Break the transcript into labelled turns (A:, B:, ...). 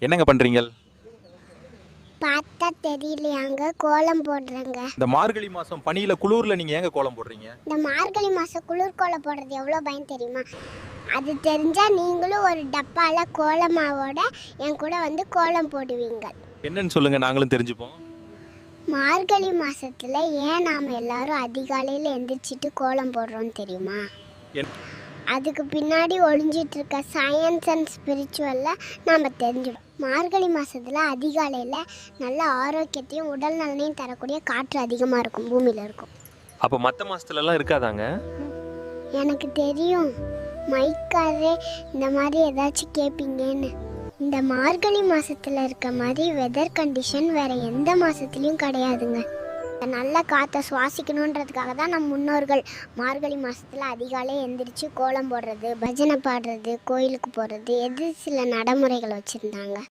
A: என்னங்க பண்றீங்க?
B: பார்த்தா தெரியலையாங்க, கோலம் போடுறேங்க.
A: இந்த மார்கழி மாசம் பனியில குளூர்ல நீங்க ஏங்க கோலம் போடுறீங்க?
B: இந்த மார்கழி மாசம் குளிர் கோலம் போடுறது எவ்வளோ பயம் தெரியுமா? அது தெரிஞ்சா நீங்களும் ஒரு டப்பால கோல மாவோட என் கூட வந்து கோலம் போடுவீங்க.
A: என்னன்னு சொல்லுங்க, நாங்களும் தெரிஞ்சுப்போம்.
B: மார்கழி மாசத்துல ஏன் நாம எல்லாரும் அதிகாலையில எந்திரிச்சிட்டு கோலம் போடுறோம் தெரியுமா?
A: என்
B: அதுக்கு பின்னாடி ஒளிஞ்சிட்டு இருக்க சயின்ஸ் அண்ட் ஸ்பிரிச்சுவல்ல நாம தெரிஞ்சுப்போம். மார்கழி மாசத்துல அதிகாலையில நல்ல ஆரோக்கியத்தையும் உடல் நலனையும் தரக்கூடிய காற்று அதிகமாக இருக்கும், பூமியில இருக்கும்.
A: அப்ப மத்த மாசத்துலலாம் இருக்காதாங்க?
B: எனக்கு தெரியும், மைக்காரே இந்த மாதிரி ஏதாச்சும் கேட்பீங்கன்னு. இந்த மார்கழி மாசத்துல இருக்க மாதிரி வெதர் கண்டிஷன் வேற எந்த மாசத்துலயும் கிடையாதுங்க. நல்ல காற்றை சுவாசிக்கணுன்றதுக்காக தான் நம் முன்னோர்கள் மார்கழி மாசத்துல அதிகாலை எந்திரிச்சு கோலம் போடுறது, பஜனை பாடுறது, கோயிலுக்கு போகிறது, சில நடைமுறைகள் வச்சுருந்தாங்க.